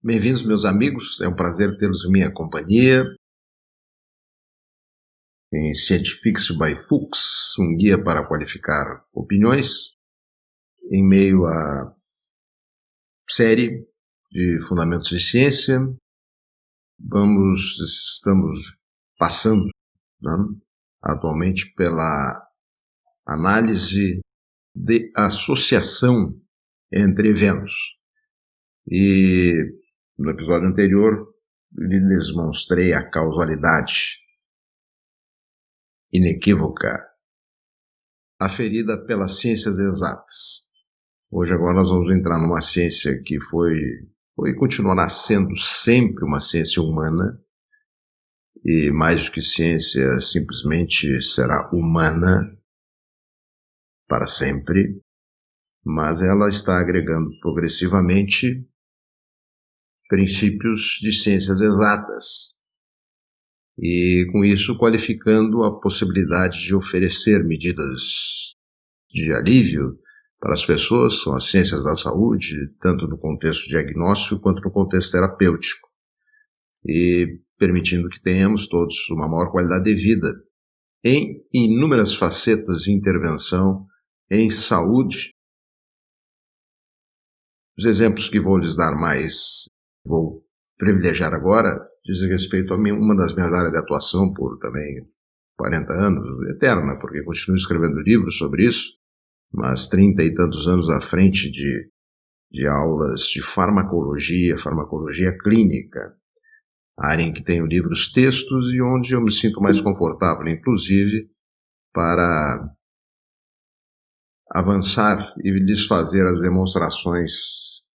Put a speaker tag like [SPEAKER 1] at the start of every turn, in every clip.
[SPEAKER 1] Bem-vindos, meus amigos. É um prazer tê-los em minha companhia em Scientifics by Fuchs, um guia para qualificar opiniões, em meio à série de Fundamentos de Ciência. Estamos passando, né, atualmente pela análise de associação entre eventos. E no episódio anterior lhes mostrei a causalidade inequívoca aferida pelas ciências exatas. Hoje agora nós vamos entrar numa ciência que foi e continuará sendo sempre uma ciência humana, e mais do que ciência, simplesmente será humana para sempre, mas ela está agregando progressivamente princípios de ciências exatas, e com isso qualificando a possibilidade de oferecer medidas de alívio para as pessoas, são as ciências da saúde, tanto no contexto diagnóstico quanto no contexto terapêutico, e permitindo que tenhamos todos uma maior qualidade de vida em inúmeras facetas de intervenção em saúde. Os exemplos que vou lhes dar vou privilegiar agora, dizem respeito a uma das minhas áreas de atuação por também 40 anos, eterna, porque continuo escrevendo livros sobre isso, mas 30 e tantos anos à frente de aulas de farmacologia clínica, área em que tenho livros, textos e onde eu me sinto mais confortável, inclusive, para avançar e lhes fazer as demonstrações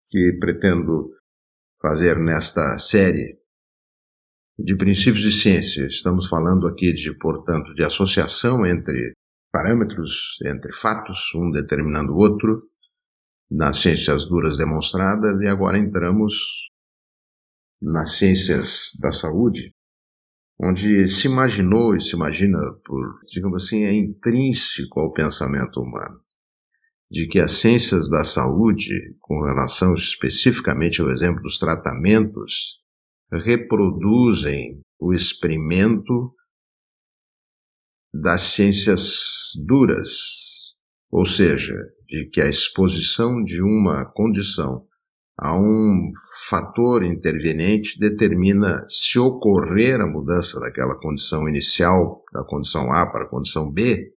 [SPEAKER 1] que pretendo fazer nesta série de princípios de ciência. Estamos falando aqui portanto, de associação entre parâmetros, entre fatos, um determinando o outro, nas ciências duras demonstradas, e agora entramos nas ciências da saúde, onde se imaginou e se imagina, digamos assim, é intrínseco ao pensamento humano, de que as ciências da saúde, com relação especificamente ao exemplo dos tratamentos, reproduzem o experimento das ciências duras, ou seja, de que a exposição de uma condição a um fator interveniente determina se ocorrer a mudança daquela condição inicial, da condição A para a condição B,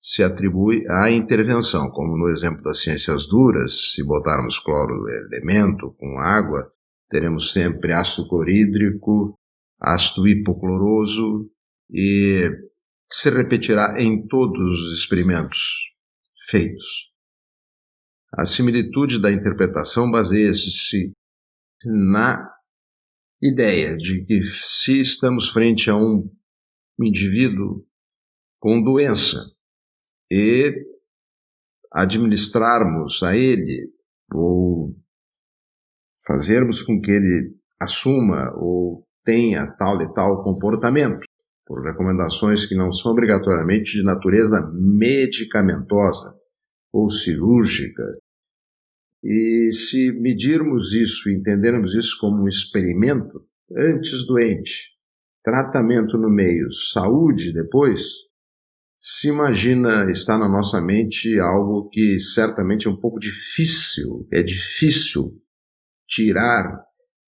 [SPEAKER 1] se atribui à intervenção, como no exemplo das ciências duras. Se botarmos cloro elemento com água, teremos sempre ácido clorídrico, ácido hipocloroso, e se repetirá em todos os experimentos feitos. A similitude da interpretação baseia-se na ideia de que, se estamos frente a um indivíduo com doença e administrarmos a ele ou fazermos com que ele assuma ou tenha tal e tal comportamento, por recomendações que não são obrigatoriamente de natureza medicamentosa ou cirúrgica, e se medirmos isso, entendermos isso como um experimento, antes doente, tratamento no meio, saúde depois, se imagina, está na nossa mente algo que certamente é um pouco difícil, é difícil tirar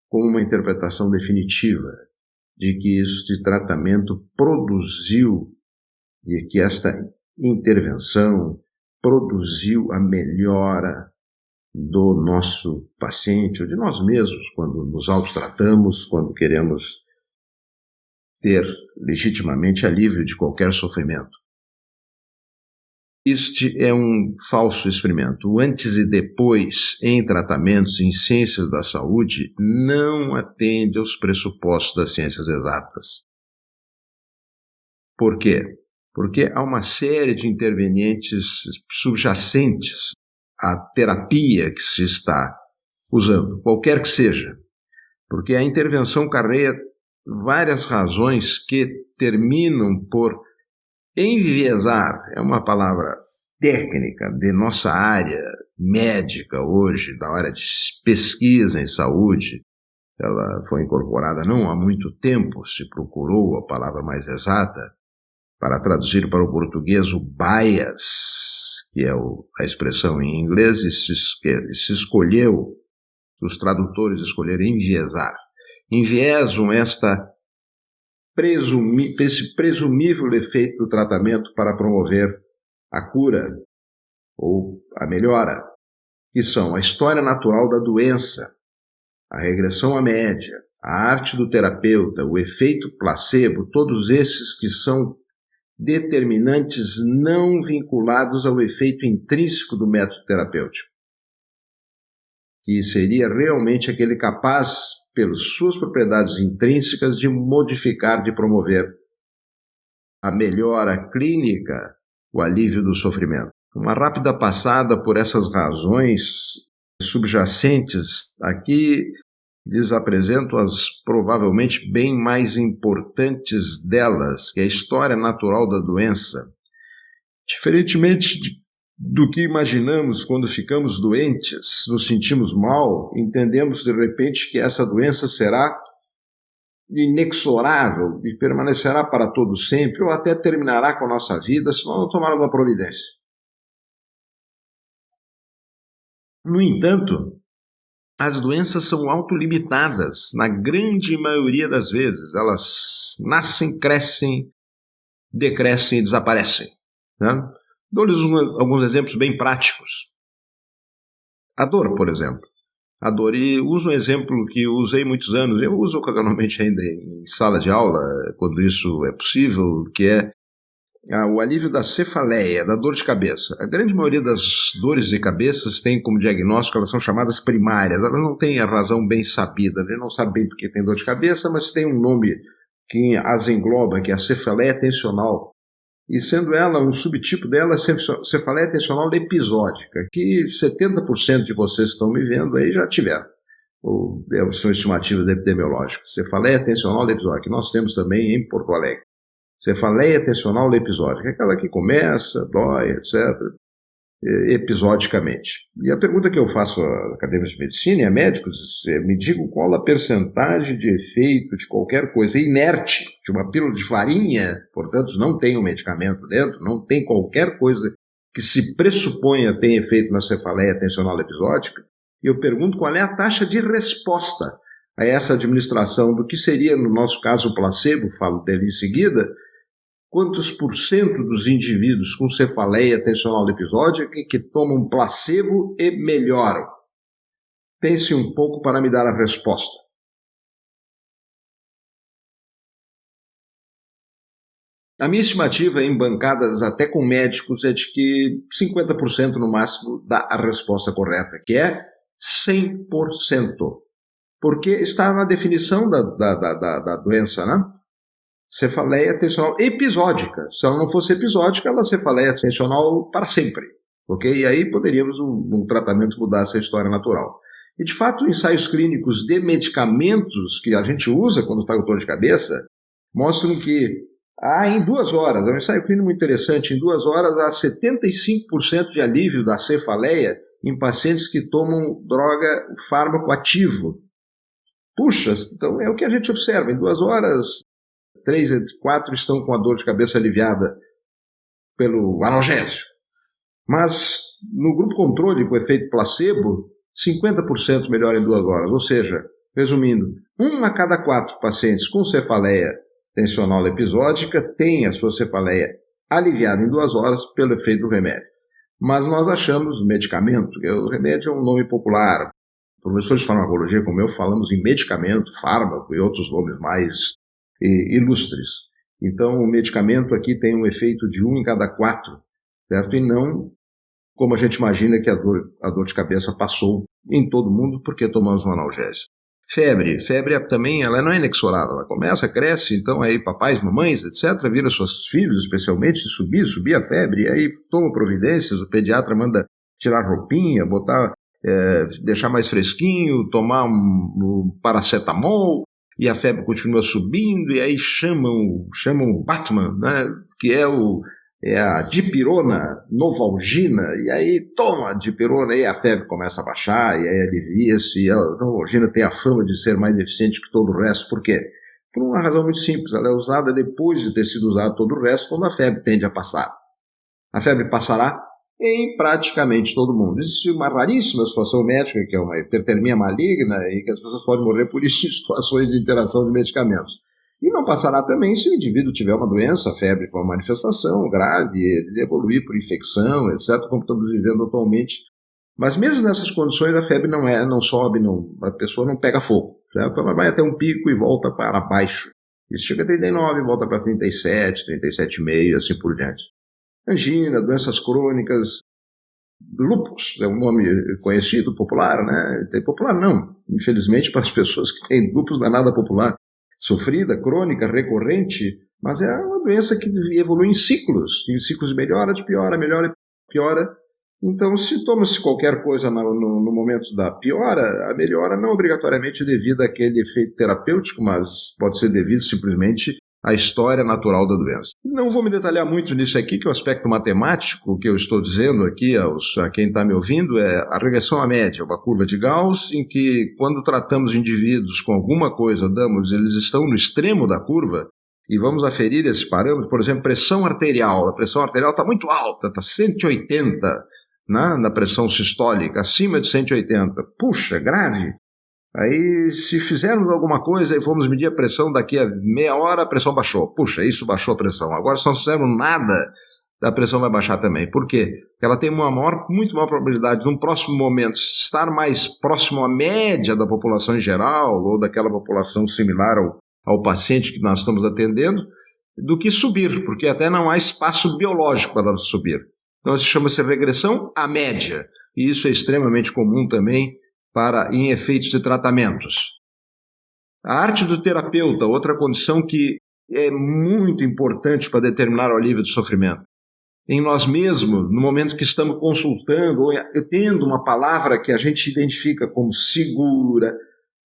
[SPEAKER 1] como uma interpretação definitiva de que isso de tratamento produziu, de que esta intervenção produziu a melhora do nosso paciente ou de nós mesmos, quando nos autotratamos, quando queremos ter legitimamente alívio de qualquer sofrimento. Este é um falso experimento. O antes e depois em tratamentos em ciências da saúde não atende aos pressupostos das ciências exatas. Por quê? Porque há uma série de intervenientes subjacentes à terapia que se está usando, qualquer que seja. Porque a intervenção carrega várias razões que terminam por enviesar, é uma palavra técnica de nossa área médica hoje, da área de pesquisa em saúde, ela foi incorporada não há muito tempo, se procurou a palavra mais exata, para traduzir para o português o bias, que é a expressão em inglês, e se escolheu, os tradutores escolheram enviesar. Enviesam esse presumível efeito do tratamento para promover a cura ou a melhora, que são a história natural da doença, a regressão à média, a arte do terapeuta, o efeito placebo, todos esses que são determinantes não vinculados ao efeito intrínseco do método terapêutico, que seria realmente aquele capaz, pelas suas propriedades intrínsecas, de modificar, de promover a melhora clínica, o alívio do sofrimento. Uma rápida passada por essas razões subjacentes aqui lhes apresento as provavelmente bem mais importantes delas, que é a história natural da doença. Diferentemente do que imaginamos quando ficamos doentes, nos sentimos mal, entendemos de repente que essa doença será inexorável e permanecerá para todo sempre, ou até terminará com a nossa vida se nós não tomarmos uma providência. No entanto, as doenças são autolimitadas, na grande maioria das vezes. Elas nascem, crescem, decrescem e desaparecem. Né? Dou-lhes alguns exemplos bem práticos. A dor, por exemplo. A dor, e uso um exemplo que eu usei muitos anos, eu uso ocasionalmente ainda em sala de aula, quando isso é possível, que é o alívio da cefaleia, da dor de cabeça. A grande maioria das dores de cabeça tem como diagnóstico, elas são chamadas primárias, elas não têm a razão bem sabida, a gente não sabe bem porque tem dor de cabeça, mas tem um nome que as engloba, que é a cefaleia tensional. E sendo ela, um subtipo dela, a cefaleia tensional episódica, que 70% de vocês que estão me vendo aí já tiveram. São estimativas epidemiológicas. Cefaleia tensional episódica, que nós temos também em Porto Alegre. Cefaleia tensional episódica, aquela que começa, dói, etc., episodicamente. E a pergunta que eu faço a acadêmicos de medicina e a médicos é: me digam qual a percentagem de efeito de qualquer coisa inerte, de uma pílula de farinha, portanto não tem um medicamento dentro, não tem qualquer coisa que se pressuponha ter efeito na cefaleia tensional episódica. E eu pergunto qual é a taxa de resposta a essa administração do que seria, no nosso caso, o placebo, falo dele em seguida. Quantos por cento dos indivíduos com cefaleia tensional episódica que tomam placebo e melhoram? Pense um pouco para me dar a resposta. A minha estimativa em bancadas até com médicos é de que 50% no máximo dá a resposta correta, que é 100%. Porque está na definição da doença, né? Cefaleia tensional episódica. Se ela não fosse episódica, ela é cefaleia tensional para sempre. Ok? E aí poderíamos, um tratamento, mudar essa história natural. E, de fato, ensaios clínicos de medicamentos que a gente usa quando está com dor de cabeça mostram que em 2 horas, é um ensaio clínico muito interessante, em 2 horas há 75% de alívio da cefaleia em pacientes que tomam fármaco ativo. Puxa, então é o que a gente observa. Em 2 horas, 3 entre 4 estão com a dor de cabeça aliviada pelo analgésico. Mas no grupo controle, com efeito placebo, 50% melhora em 2 horas. Ou seja, resumindo, 1 a cada 4 pacientes com cefaleia tensional episódica tem a sua cefaleia aliviada em 2 horas pelo efeito do remédio. Mas nós achamos medicamento, que o remédio é um nome popular. Professores de farmacologia como eu falamos em medicamento, fármaco e outros nomes mais ilustres. Então, o medicamento aqui tem um efeito de 1 em cada 4, certo? E não como a gente imagina que a dor de cabeça passou em todo mundo porque tomamos um analgésico. Febre também, ela não é inexorável, ela começa, cresce, então aí papais, mamães, etc., viram seus filhos, especialmente, subir a febre, e aí toma providências, o pediatra manda tirar roupinha, deixar mais fresquinho, tomar um paracetamol, e a febre continua subindo, e aí chamam o Batman, né, que é é a dipirona, novalgina, e aí toma a dipirona e a febre começa a baixar, e aí alivia-se, e a novalgina tem a fama de ser mais eficiente que todo o resto. Por quê? Por uma razão muito simples, ela é usada depois de ter sido usado todo o resto, quando a febre tende a passar. A febre passará em praticamente todo mundo. Existe uma raríssima situação médica, que é uma hipertermia maligna, e que as pessoas podem morrer por isso em situações de interação de medicamentos. E não passará também se o indivíduo tiver uma doença, a febre for uma manifestação grave, ele evoluir por infecção, etc., como estamos vivendo atualmente. Mas mesmo nessas condições, a febre não sobe, a pessoa não pega fogo. Certo? Ela vai até um pico e volta para baixo. Isso chega a 39, volta para 37, 37,5, assim por diante. Angina, doenças crônicas, lúpus, é um nome conhecido, popular, né? Popular não, infelizmente para as pessoas que têm lúpus não é nada popular. Sofrida, crônica, recorrente, mas é uma doença que evolui em ciclos melhora, de piora, melhora, piora. Então, se toma-se qualquer coisa no momento da piora, a melhora não obrigatoriamente é devida àquele efeito terapêutico, mas pode ser devido simplesmente à história natural da doença. Não vou me detalhar muito nisso aqui, que o aspecto matemático que eu estou dizendo aqui a quem está me ouvindo é a regressão à média, uma curva de Gauss, em que quando tratamos indivíduos com alguma coisa, eles estão no extremo da curva, e vamos aferir esses parâmetros, por exemplo, pressão arterial. A pressão arterial está muito alta, está 180, na pressão sistólica, acima de 180. Puxa, grave. Aí, se fizermos alguma coisa e formos medir a pressão daqui a meia hora, a pressão baixou. Puxa, isso baixou a pressão. Agora, se não fizermos nada, a pressão vai baixar também. Por quê? Porque ela tem muito maior probabilidade de, num próximo momento, estar mais próximo à média da população em geral, ou daquela população similar ao paciente que nós estamos atendendo, do que subir, porque até não há espaço biológico para ela subir. Então, isso chama-se regressão à média. E isso é extremamente comum também em efeitos de tratamentos. A arte do terapeuta, outra condição que é muito importante para determinar o alívio do sofrimento. Em nós mesmos, no momento que estamos consultando, ou tendo uma palavra que a gente identifica como segura,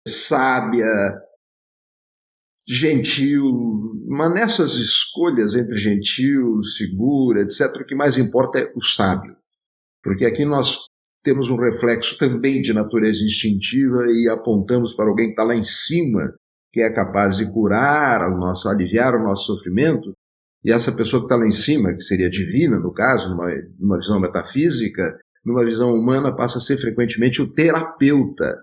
[SPEAKER 1] sábia, gentil, mas nessas escolhas entre gentil, segura, etc., o que mais importa é o sábio. Porque aqui nós temos um reflexo também de natureza instintiva e apontamos para alguém que está lá em cima, que é capaz de aliviar o nosso sofrimento, e essa pessoa que está lá em cima, que seria divina, no caso, numa visão metafísica, numa visão humana, passa a ser frequentemente o terapeuta,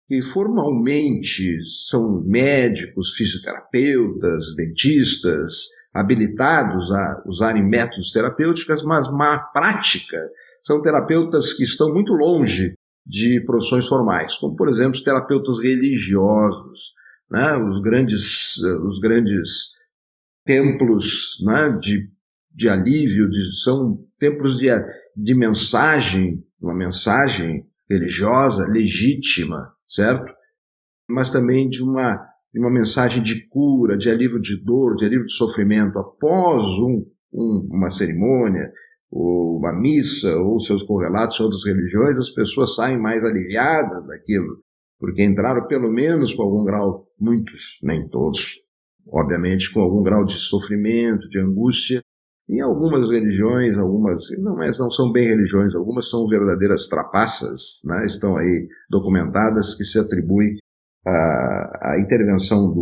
[SPEAKER 1] que formalmente são médicos, fisioterapeutas, dentistas, habilitados a usarem métodos terapêuticos, mas na prática são terapeutas que estão muito longe de profissões formais, como, por exemplo, os terapeutas religiosos, né? Os grandes templos, né? de alívio, são templos de mensagem, uma mensagem religiosa legítima, certo? Mas também de uma mensagem de cura, de alívio de dor, de alívio de sofrimento após uma cerimônia, ou uma missa, ou seus correlatos em outras religiões, as pessoas saem mais aliviadas daquilo, porque entraram pelo menos com algum grau, muitos, nem todos, obviamente, com algum grau de sofrimento, de angústia. Em algumas religiões, não são bem religiões, algumas são verdadeiras trapaças, né? Estão aí documentadas, que se atribui à intervenção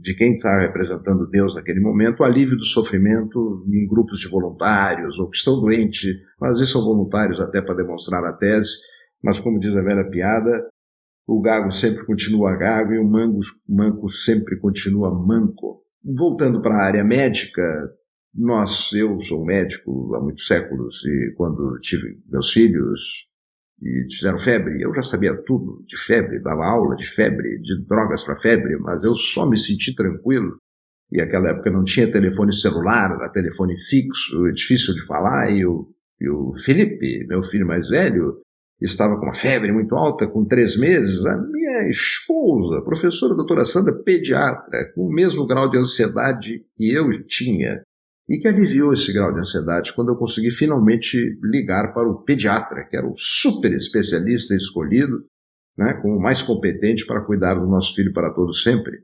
[SPEAKER 1] de quem está representando Deus naquele momento, o alívio do sofrimento em grupos de voluntários, ou que estão doentes, mas às vezes são voluntários até para demonstrar a tese, mas como diz a velha piada, o gago sempre continua gago e o manco sempre continua manco. Voltando para a área médica, eu sou médico há muitos séculos, e quando tive meus filhos e fizeram febre, eu já sabia tudo de febre, dava aula de febre, de drogas para febre, mas eu só me senti tranquilo. E naquela época não tinha telefone celular, era telefone fixo, difícil de falar, e o Felipe, meu filho mais velho, estava com uma febre muito alta, com 3 meses. A minha esposa, professora doutora Sandra, pediatra, com o mesmo grau de ansiedade que eu tinha, e que aliviou esse grau de ansiedade quando eu consegui finalmente ligar para o pediatra, que era o super especialista escolhido, né, como o mais competente para cuidar do nosso filho para todo sempre.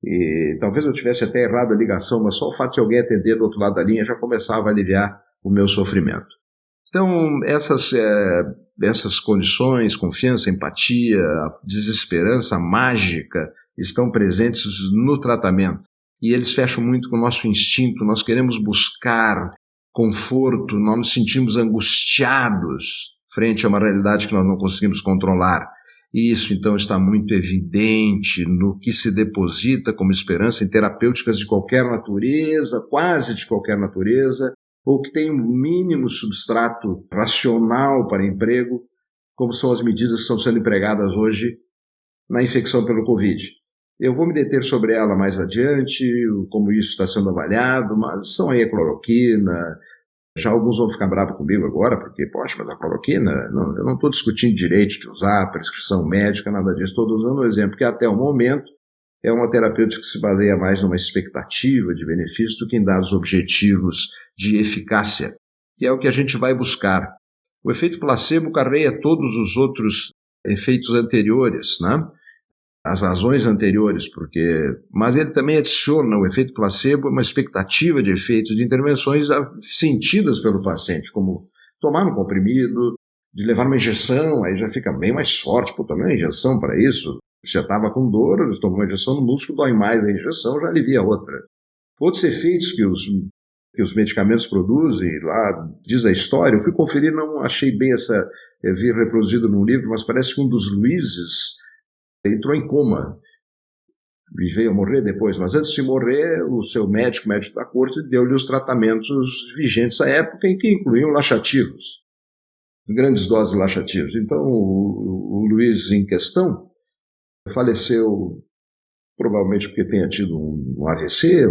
[SPEAKER 1] E talvez eu tivesse até errado a ligação, mas só o fato de alguém atender do outro lado da linha já começava a aliviar o meu sofrimento. Então, essas condições, confiança, empatia, desesperança mágica, estão presentes no tratamento. E eles fecham muito com o nosso instinto, nós queremos buscar conforto, nós nos sentimos angustiados frente a uma realidade que nós não conseguimos controlar. E isso, então, está muito evidente no que se deposita como esperança em terapêuticas de qualquer natureza, quase de qualquer natureza, ou que tem um mínimo substrato racional para emprego, como são as medidas que estão sendo empregadas hoje na infecção pelo Covid. Eu vou me deter sobre ela mais adiante, como isso está sendo avaliado, mas são aí a cloroquina. Já alguns vão ficar bravos comigo agora, porque, poxa, mas a cloroquina, eu não estou discutindo direito de usar, prescrição médica, nada disso. Estou usando um exemplo que até o momento é uma terapêutica que se baseia mais numa expectativa de benefício do que em dados objetivos de eficácia, que é o que a gente vai buscar. O efeito placebo carrega todos os outros efeitos anteriores, né? As razões anteriores, mas ele também adiciona o efeito placebo uma expectativa de efeitos de intervenções sentidas pelo paciente, como tomar um comprimido, de levar uma injeção, aí já fica bem mais forte, tomei uma injeção para isso, já estava com dor, tomou uma injeção no músculo, dói mais a injeção, já alivia outra. Outros efeitos que os medicamentos produzem, lá diz a história, eu fui conferir, não achei bem vir reproduzido num livro, mas parece que um dos Luizes entrou em coma e veio a morrer depois, mas antes de morrer, o seu médico da corte, deu-lhe os tratamentos vigentes à época, em que incluíam laxativos, grandes doses de laxativos. Então, o Luiz em questão faleceu provavelmente porque tenha tido um AVC,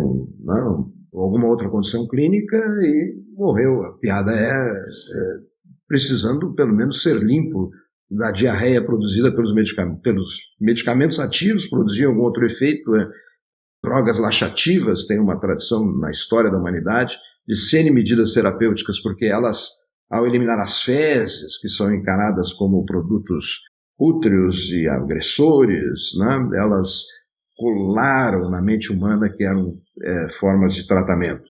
[SPEAKER 1] alguma outra condição clínica, e morreu. A piada é precisando pelo menos ser limpo da diarreia produzida pelos medicamentos ativos, produziam algum outro efeito. Drogas laxativas têm uma tradição na história da humanidade de serem medidas terapêuticas, porque elas, ao eliminar as fezes, que são encaradas como produtos pútreos e agressores, né, elas colaram na mente humana que eram formas de tratamento.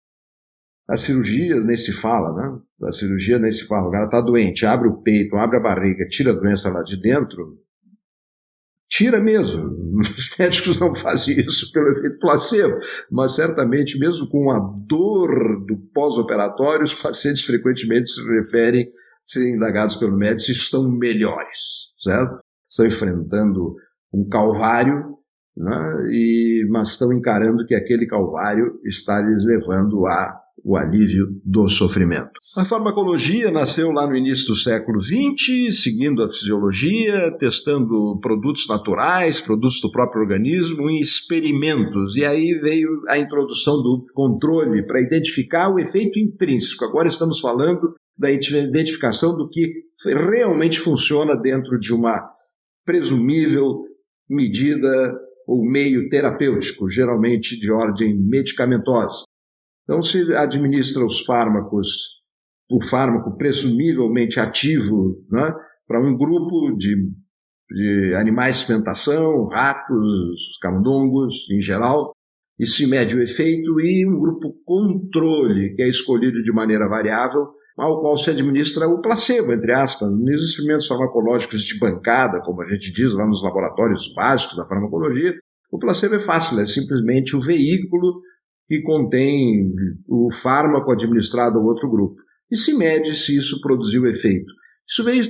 [SPEAKER 1] As cirurgias nem se fala, né? A cirurgia nem se fala. O cara está doente, abre o peito, abre a barriga, tira a doença lá de dentro. Tira mesmo. Os médicos não fazem isso pelo efeito placebo, mas certamente, mesmo com a dor do pós-operatório, os pacientes frequentemente se referem, serem indagados pelo médico, se estão melhores, certo? Estão enfrentando um calvário, né? Mas estão encarando que aquele calvário está lhes levando o alívio do sofrimento. A farmacologia nasceu lá no início do século XX, seguindo a fisiologia, testando produtos naturais, produtos do próprio organismo em experimentos. E aí veio a introdução do controle para identificar o efeito intrínseco. Agora estamos falando da identificação do que realmente funciona dentro de uma presumível medida ou meio terapêutico, geralmente de ordem medicamentosa. Então, se administra os fármacos, o fármaco presumivelmente ativo, né, para um grupo de animais de experimentação, ratos, camundongos em geral, e se mede o efeito, e um grupo controle, que é escolhido de maneira variável, ao qual se administra o placebo, entre aspas. Nos experimentos farmacológicos de bancada, como a gente diz lá nos laboratórios básicos da farmacologia, o placebo é fácil, é simplesmente o veículo que contém o fármaco administrado ao outro grupo. E se mede se isso produziu efeito. Isso veio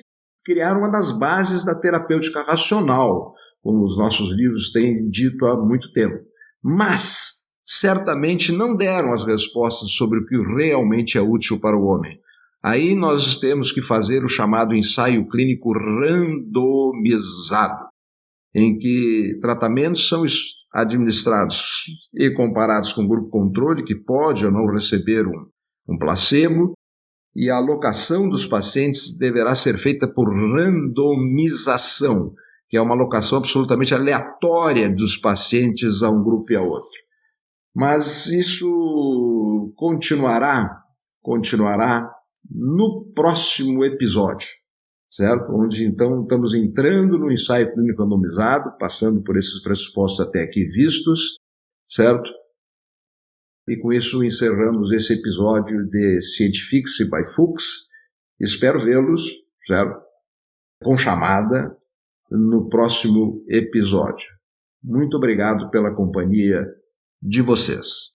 [SPEAKER 1] criar uma das bases da terapêutica racional, como os nossos livros têm dito há muito tempo. Mas, certamente, não deram as respostas sobre o que realmente é útil para o homem. Aí nós temos que fazer o chamado ensaio clínico randomizado, em que tratamentos são administrados e comparados com o grupo controle, que pode ou não receber um placebo, e a alocação dos pacientes deverá ser feita por randomização, que é uma alocação absolutamente aleatória dos pacientes a um grupo e a outro. Mas isso continuará no próximo episódio, certo? Onde então estamos entrando no ensaio clínico randomizado, passando por esses pressupostos até aqui vistos, certo? E com isso encerramos esse episódio de Scientifics by Fuchs. Espero vê-los, certo? Com chamada no próximo episódio. Muito obrigado pela companhia de vocês.